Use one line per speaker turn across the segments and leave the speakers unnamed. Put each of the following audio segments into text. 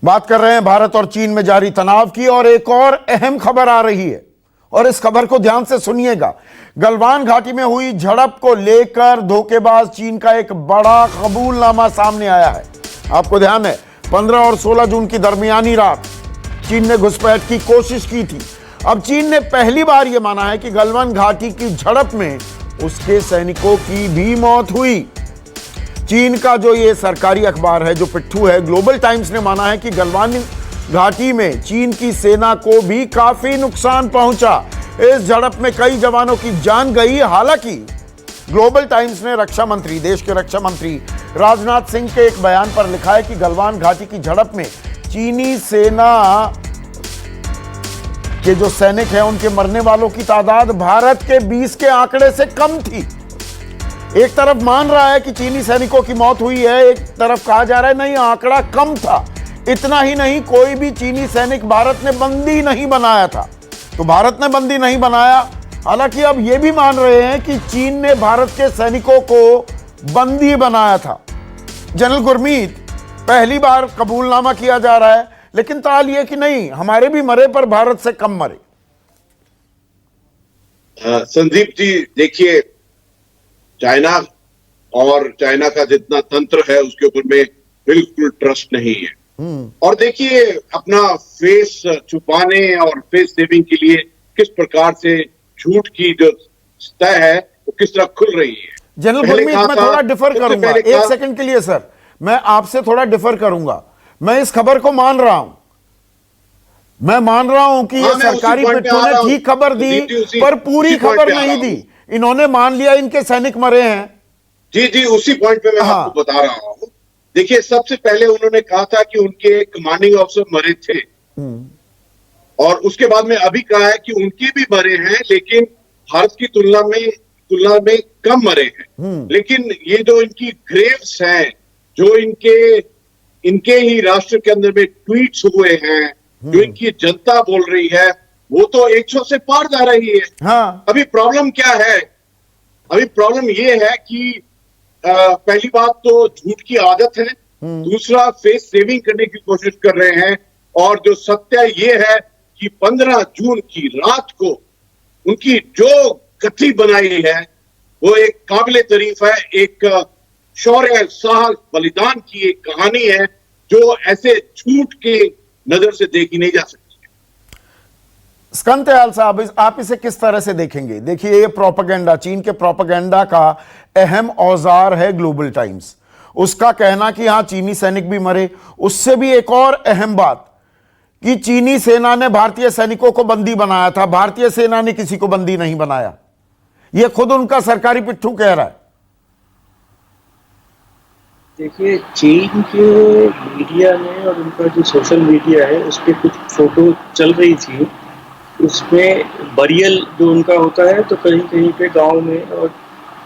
बात कर रहे हैं भारत और चीन में जारी तनाव की, और एक और अहम खबर आ रही है और इस खबर को ध्यान से सुनिएगा। गलवान घाटी में हुई झड़प को लेकर धोखेबाज चीन का एक बड़ा कबूलनामा सामने आया है। आपको ध्यान है 15 और 16 जून की दरमियानी रात चीन ने घुसपैठ की कोशिश की थी। अब चीन ने पहली बार यह माना है कि गलवान घाटी की झड़प में उसके सैनिकों की भी मौत हुई। चीन का जो ये सरकारी अखबार है, जो पिट्ठू है, ग्लोबल टाइम्स ने माना है कि गलवान घाटी में चीन की सेना को भी काफी नुकसान पहुंचा। इस झड़प में कई जवानों की जान गई। हालांकि ग्लोबल टाइम्स ने रक्षा मंत्री, देश के रक्षा मंत्री राजनाथ सिंह के एक बयान पर लिखा है कि गलवान घाटी की झड़प में चीनी सेना के जो सैनिक हैं उनके मरने वालों की तादाद भारत के 20 के आंकड़े से कम थी। एक तरफ मान रहा है कि चीनी सैनिकों की मौत हुई है, एक तरफ कहा जा रहा है नहीं, आंकड़ा कम था। इतना ही नहीं, कोई भी चीनी सैनिक भारत ने बंदी नहीं बनाया था। तो भारत ने बंदी नहीं बनाया। हालांकि अब यह भी मान रहे हैं कि चीन ने भारत के सैनिकों को बंदी बनाया था। जनरल गुरमीत, पहली बार कबूलनामा किया जा रहा है, लेकिन ताल यह कि नहीं, हमारे भी मरे पर भारत से कम मरे।
संदीप जी, देखिए, चाइना और चाइना का जितना तंत्र है उसके ऊपर में बिल्कुल ट्रस्ट नहीं है। और देखिए, अपना फेस छुपाने और फेस सेविंग के लिए किस प्रकार से झूठ की जो सतह है वो किस तरह खुल रही है।
जनरल गुरमीत, मैं थोड़ा डिफर करूंगा एक सेकंड के लिए सर, मैं आपसे थोड़ा डिफर करूंगा। मैं इस खबर को मान रहा हूं, मैं मान रहा हूं कि ये सरकारी पिट्ठू ने ठीक खबर दी, पर पूरी खबर नहीं दी। इन्होंने मान लिया इनके सैनिक मरे हैं।
जी जी, उसी पॉइंट पे मैं आपको बता रहा हूं। देखिए, सबसे पहले उन्होंने कहा था कि उनके कमांडिंग ऑफिसर मरे थे, और उसके बाद में अभी कहा है कि उनके भी मरे हैं, लेकिन भारत की तुलना में कम मरे हैं। लेकिन ये जो इनकी ग्रेव्स हैं, जो इनके ही राष्ट्र के अंदर में ट्वीट्स हुए हैं, जो इनकी जनता बोल रही है, वो तो 100 से पार जा रही है।
हाँ।
अभी प्रॉब्लम क्या है? अभी प्रॉब्लम ये है कि पहली बात तो झूठ की आदत है, दूसरा फेस सेविंग करने की कोशिश कर रहे हैं, और जो सत्य ये है कि 15 जून की रात को उनकी जो गति बनाई है वो एक काबिले तारीफ है, एक शौर्य, साहस, बलिदान की एक कहानी है जो ऐसे झूठ के नजर से देखी नहीं जा सकती।
स्कंदयाल साहब, आप इसे किस तरह से देखेंगे? देखिए, ये प्रोपेगेंडा, चीन के प्रोपेगेंडा का अहम औजार है ग्लोबल टाइम्स। उसका कहना कि हाँ, चीनी सैनिक भी मरे। उससे भी एक और अहम बात कि चीनी सेना ने भारतीय सैनिकों को बंदी बनाया था, भारतीय सेना ने किसी को बंदी नहीं बनाया। यह खुद उनका सरकारी पिट्ठू कह रहा है।
देखिए, चीन के मीडिया में और उनका जो सोशल मीडिया है उस पर कुछ फोटो चल रही थी, उसमें बरियल जो उनका होता है, तो कहीं कहीं पे गांव में और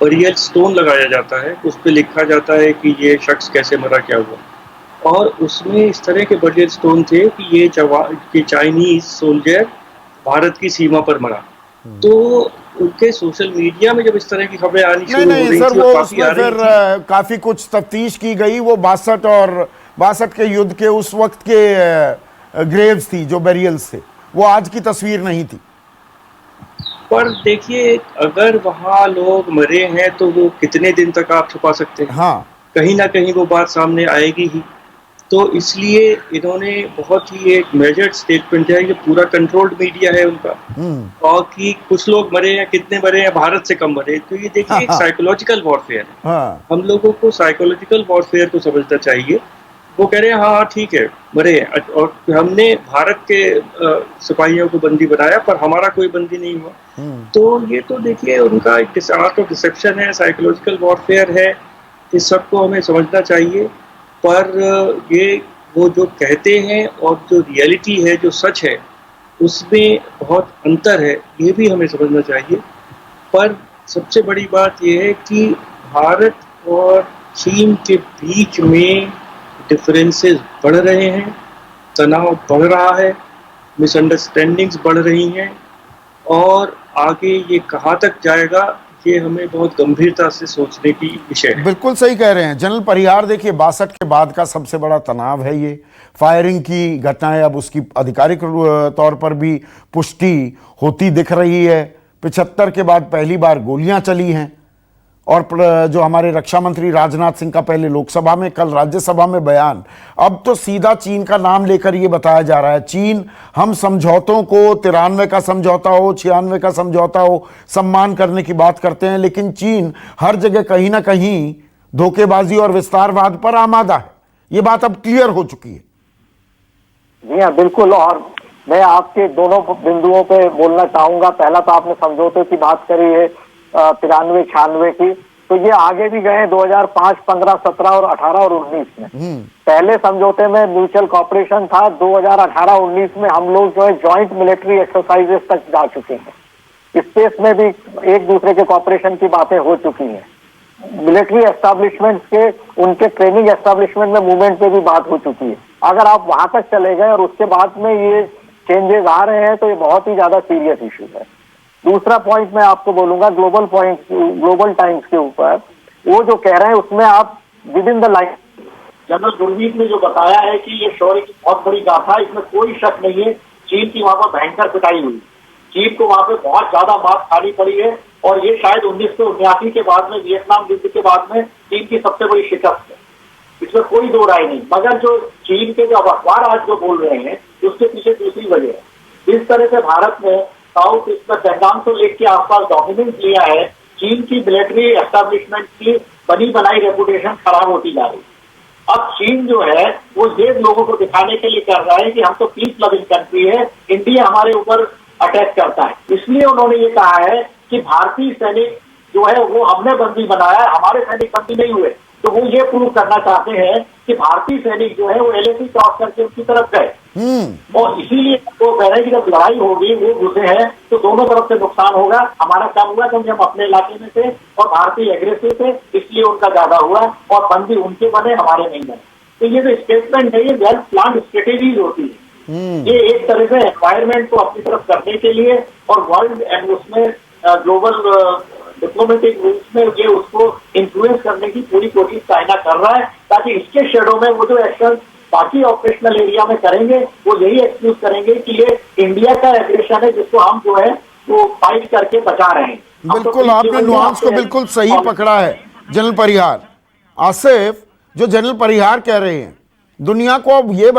बरियल स्टोन लगाया जाता है, उस पर लिखा जाता है कि ये शख्स कैसे मरा, क्या हुआ। और उसमें इस तरह के बरियल स्टोन थे कि ये चाइनीज सोल्जर भारत की सीमा पर मरा। तो उनके सोशल मीडिया में जब इस तरह की खबरें आनी शुरू हो रही थी,
वो उसमें फिर काफी कुछ तफ्तीश की गई। वो 62 के युद्ध के उस वक्त के ग्रेव्स थी, जो बेरियल्स थे, वो आज की तस्वीर नहीं थी।
पर देखिए, अगर वहां लोग मरे हैं तो वो कितने दिन तक आप छुपा सकते हैं?
हाँ,
कहीं ना कहीं वो बात सामने आएगी ही। तो इसलिए इन्होंने बहुत ही एक मेजर्ड स्टेटमेंट है, ये पूरा कंट्रोल्ड मीडिया है उनका, और कि कुछ लोग मरे हैं, कितने मरे हैं, भारत से कम मरे। तो ये देखिए, एक साइकोलॉजिकल वॉरफेयर है।
हाँ।
हम लोगों को साइकोलॉजिकल वॉरफेयर को समझना चाहिए। वो कह रहे हैं हाँ ठीक है, मरे हैं, और हमने भारत के सिपाहियों को बंदी बनाया पर हमारा कोई बंदी नहीं हुआ। तो ये तो देखिए उनका एक आर्ट ऑफ डिसेप्शन है, साइकोलॉजिकल वॉरफेयर है। इस सबको हमें समझना चाहिए। पर ये वो जो कहते हैं और जो रियलिटी है, जो सच है, उसमें बहुत अंतर है, ये भी हमें समझना चाहिए। पर सबसे बड़ी बात यह है कि भारत और चीन के बीच में डिफरेंसेस बढ़ रहे हैं, तनाव बढ़ रहा है, मिसअंडरस्टैंडिंग्स बढ़ रही हैं, और आगे ये कहाँ तक जाएगा ये हमें बहुत गंभीरता से सोचने की विषय है।
बिल्कुल सही कह रहे हैं जनरल परिहार। देखिए 62 के बाद का सबसे बड़ा तनाव है ये फायरिंग की घटनाएं। अब उसकी आधिकारिक तौर पर भी पुष्टि होती दिख रही है। 75 के बाद पहली बार गोलियां चली हैं। और जो हमारे रक्षा मंत्री राजनाथ सिंह का पहले लोकसभा में, कल राज्यसभा में बयान, अब तो सीधा चीन का नाम लेकर ये बताया जा रहा है चीन हम समझौतों को 93 का समझौता हो, 96 का समझौता हो, सम्मान करने की बात करते हैं, लेकिन चीन हर जगह कहीं ना कहीं धोखेबाजी और विस्तारवाद पर आमादा है। ये बात अब क्लियर हो चुकी है।
जी हाँ, बिल्कुल। और मैं आपके दोनों बिंदुओं पे बोलना चाहूंगा। पहला तो आपने समझौते की बात करी है 93, 96 की, तो ये आगे भी गए 2005, 15, 17 और 18 और 19 में। पहले समझौते में म्यूचुअल कॉपरेशन था। 2018, 19 में हम लोग जो है ज्वाइंट मिलिट्री एक्सरसाइजेस तक जा चुके हैं। स्पेस में भी एक दूसरे के कॉपरेशन की बातें हो चुकी हैं। मिलिट्री एस्टेब्लिशमेंट के, उनके ट्रेनिंग एस्टेब्लिशमेंट में मूवमेंट पे भी बात हो चुकी है। अगर आप वहां तक चले गए और उसके बाद में ये चेंजेस आ रहे हैं तो ये बहुत ही ज्यादा सीरियस इशू है। दूसरा पॉइंट मैं आपको बोलूंगा ग्लोबल टाइम्स के ऊपर, वो जो कह रहे हैं उसमें आप with in the line, general Gurmeet ने जो बताया है कि ये शौर्य की बहुत बड़ी गाथा, इसमें कोई शक नहीं है। चीन की वहां पर भयंकर पिटाई हुई, चीन को वहां पे बहुत ज्यादा मार खानी पड़ी है और ये शायद 1979 के बाद में, वियतनाम युद्ध के बाद में चीन की सबसे बड़ी शिकस्त है, इसमें कोई दो राय नहीं। मगर जो चीन के जो अखबार आज जो बोल रहे हैं उसके पीछे दूसरी वजह है। इस तरह से भारत ने साउथ ईस्ट में पेंगांग लेक के आसपास डोमिनेंस लिया है, चीन की मिलिट्री एस्टेब्लिशमेंट की बनी बनाई रेपुटेशन खराब होती जा रही है। अब चीन जो है वो ये लोगों को दिखाने के लिए कर रहा है कि हम तो पीस लविंग कंट्री है, इंडिया हमारे ऊपर अटैक करता है। इसलिए उन्होंने ये कहा है कि भारतीय सैनिक जो है वो हमने बंदी बनाया, हमारे सैनिक बंदी नहीं हुए। तो वो ये प्रूव करना चाहते हैं कि भारतीय सैनिक जो है वो LAC क्रॉस करके उनकी तरफ गए और इसीलिए वो कह रहे हैं कि जब लड़ाई होगी, वो घुसे हैं तो दोनों तरफ से नुकसान होगा। हमारा कम हुआ क्योंकि हम अपने इलाके में थे और भारतीय एग्रेसिव थे, इसलिए उनका ज्यादा हुआ और बंदी उनके बने, हमारे नहीं बने। तो ये जो स्टेटमेंट है ये वेल प्लान स्ट्रेटेजीज होती है। ये एक तरह से एनवायरमेंट को अपनी तरफ करने के लिए और वर्ल्ड एंड उसमें ग्लोबल डिप्लोमेटिक रूप में ये उसको इन्फ्लुएंस करने की पूरी कोशिश चाइना कर रहा है, ताकि इसके शेडो में वो जो एक्शन बाकी ऑपरेशनल एरिया में करेंगे वो यही एक्सक्यूज करेंगे कि ये इंडिया का एग्रेशन है जिसको हम जो है वो फाइट करके बचा रहे हैं।
बिल्कुल, आपने नुआंस को बिल्कुल सही पकड़ा है जनरल परिहार। आसिफ, जो जनरल परिहार कह रहे हैं, दुनिया को अब ये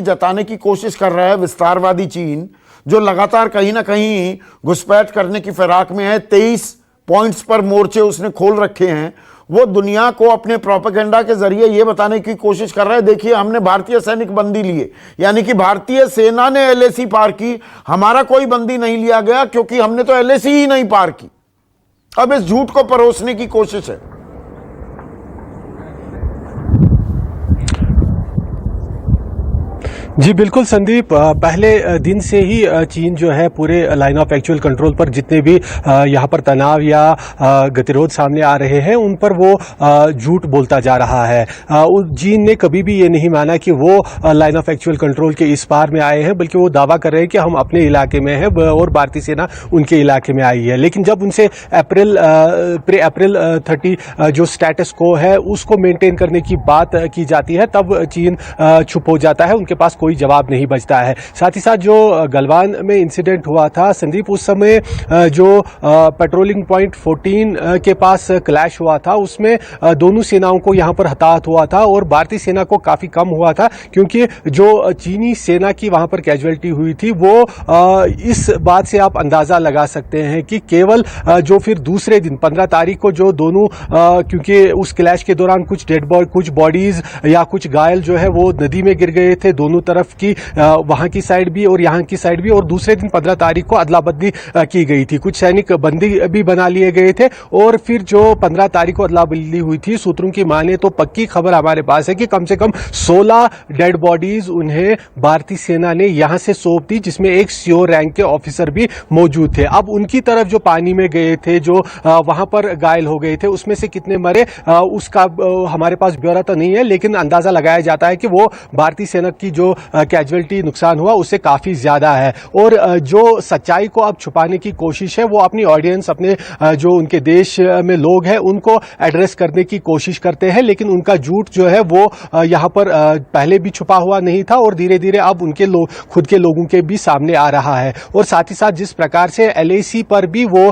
जताने की कोशिश कर रहा है विस्तारवादी चीन, जो लगातार कहीं ना कहीं घुसपैठ करने की फिराक में है। 23 पॉइंट्स पर मोर्चे उसने खोल रखे हैं। वो दुनिया को अपने प्रोपेगेंडा के जरिए ये बताने की कोशिश कर रहा है, देखिए हमने भारतीय सैनिक बंदी लिए, यानी कि भारतीय सेना ने LAC पार की, हमारा कोई बंदी नहीं लिया गया क्योंकि हमने तो LAC ही नहीं पार की। अब इस झूठ को परोसने की कोशिश है।
जी बिल्कुल संदीप, पहले दिन से ही चीन जो है पूरे लाइन ऑफ एक्चुअल कंट्रोल पर जितने भी यहाँ पर तनाव या गतिरोध सामने आ रहे हैं उन पर वो झूठ बोलता जा रहा है। चीन ने कभी भी ये नहीं माना कि वो लाइन ऑफ एक्चुअल कंट्रोल के इस पार में आए हैं, बल्कि वो दावा कर रहे हैं कि हम अपने इलाके में हैं और भारतीय सेना उनके इलाके में आई है। लेकिन जब उनसे अप्रैल 30 जो स्टेटस को है उसको मेंटेन करने की बात की जाती है, तब चीन चुप हो जाता है, उनके पास कोई जवाब नहीं बचता है। साथ ही साथ जो गलवान में इंसिडेंट हुआ था संदीप, उस समय जो पेट्रोलिंग पॉइंट 14 के पास क्लैश हुआ था उसमें दोनों सेनाओं को यहां पर हताहत हुआ था और भारतीय सेना को काफी कम हुआ था, क्योंकि जो चीनी सेना की वहां पर कैजुअलिटी हुई थी वो इस बात से आप अंदाजा लगा सकते हैं कि केवल जो फिर दूसरे दिन 15 तारीख को जो दोनों क्योंकि उस क्लैश के दौरान कुछ बॉडीज या कुछ घायल जो है वो नदी में गिर गए थे, दोनों तरफ की वहां की साइड भी और यहां की साइड भी। और दूसरे दिन 15 तारीख को अदला बदली की गई थी, कुछ सैनिक बंदी भी बना लिए गए थे। और फिर जो 15 तारीख को अदला बदली हुई थी, सूत्रों की माने तो पक्की खबर हमारे पास है कि कम से कम 16 डेड बॉडीज उन्हें भारतीय सेना ने यहां से सौंप दी, जिसमें एक CO रैंक के ऑफिसर भी मौजूद थे। अब उनकी तरफ जो पानी में गए थे, जो वहां पर घायल हो गए थे, उसमें से कितने मरे उसका हमारे पास ब्यौरा तो नहीं है, लेकिन अंदाजा लगाया जाता है कि वो भारतीय सेना की जो कैजुअलिटी नुकसान हुआ उससे काफ़ी ज़्यादा है। और जो सच्चाई को अब छुपाने की कोशिश है वो अपनी ऑडियंस, अपने जो उनके देश में लोग हैं उनको एड्रेस करने की कोशिश करते हैं, लेकिन उनका झूठ जो है वो यहाँ पर पहले भी छुपा हुआ नहीं था और धीरे धीरे अब उनके खुद के लोगों के भी सामने आ रहा है। और साथ ही साथ जिस प्रकार से LAC पर भी वो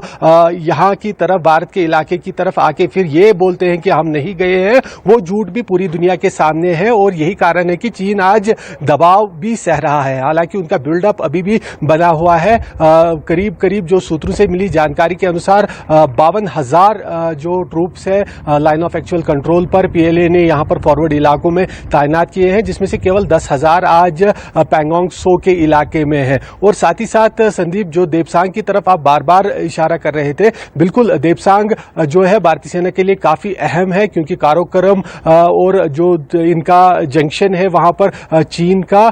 यहाँ की तरफ, भारत के इलाके की तरफ आके फिर ये बोलते हैं कि हम नहीं गए हैं, वो झूठ भी पूरी दुनिया के सामने है। और यही कारण है कि चीन आज दबाव भी सह रहा है। हालांकि उनका बिल्डअप अभी भी बना हुआ है। करीब करीब जो सूत्रों से मिली जानकारी के अनुसार 52,000 जो ट्रूप्स है लाइन ऑफ एक्चुअल कंट्रोल पर PLA ने यहाँ पर फॉरवर्ड इलाकों में तैनात किए हैं, जिसमें से केवल 10,000 आज पैंगोंग त्सो के इलाके में है। और साथ ही साथ संदीप, जो देपसांग की तरफ आप बार बार इशारा कर रहे थे, बिल्कुल देपसांग जो है भारतीय सेना के लिए काफी अहम है, क्योंकि काराकोरम और जो इनका जंक्शन है वहां पर चीन का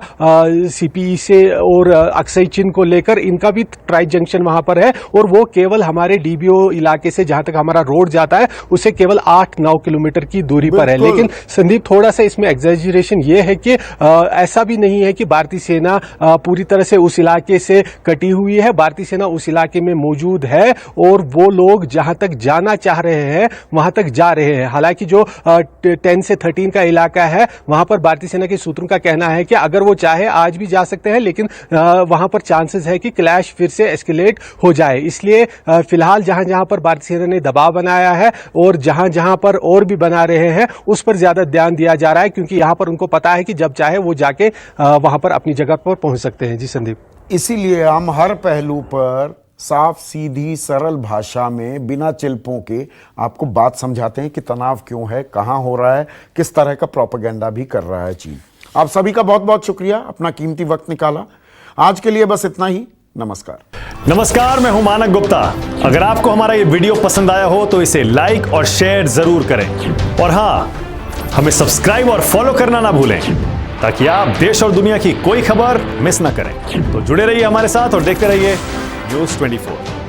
CPE से और अक्साई चीन को लेकर इनका भी ट्राई जंक्शन वहां पर है। और वो केवल हमारे DBO इलाके से, जहां तक हमारा रोड जाता है, उससे केवल 8-9 किलोमीटर की दूरी पर है। लेकिन संदीप, थोड़ा सा इसमें एग्जैजरेशन ये है कि ऐसा भी नहीं है कि भारतीय सेना पूरी तरह से उस इलाके से कटी हुई है। भारतीय सेना उस इलाके में मौजूद है और वो लोग जहां तक जाना चाह रहे हैं वहां तक जा रहे हैं। हालांकि जो 10 से 13 का इलाका है वहां पर भारतीय सेना के सूत्रों का कहना है कि अगर वो चाहे आज भी जा सकते हैं, लेकिन वहां पर चांसेस है कि क्लैश फिर से एस्केलेट हो जाए। इसलिए फिलहाल जहां जहां पर भारतीय सेना ने दबाव बनाया है और जहां जहां पर और भी बना रहे हैं उस पर ज्यादा ध्यान दिया जा रहा है, क्योंकि यहां पर उनको पता है कि जब चाहे वो जाके वहां पर अपनी जगह पर पहुंच सकते हैं। जी संदीप,
इसीलिए हम हर पहलू पर साफ सीधी सरल भाषा में बिना चिल्पों के आपको बात समझाते हैं कि तनाव क्यों है, कहां हो रहा है, किस तरह का प्रोपेगेंडा भी कर रहा है चीन। आप सभी का बहुत बहुत शुक्रिया, अपना कीमती वक्त निकाला। आज के लिए बस इतना ही। नमस्कार,
मैं हूं मानक गुप्ता। अगर आपको हमारा ये वीडियो पसंद आया हो तो इसे लाइक और शेयर जरूर करें, और हां, हमें सब्सक्राइब और फॉलो करना ना भूलें, ताकि आप देश और दुनिया की कोई खबर मिस ना करें। तो जुड़े रहिए हमारे साथ और देखते रहिए News 24।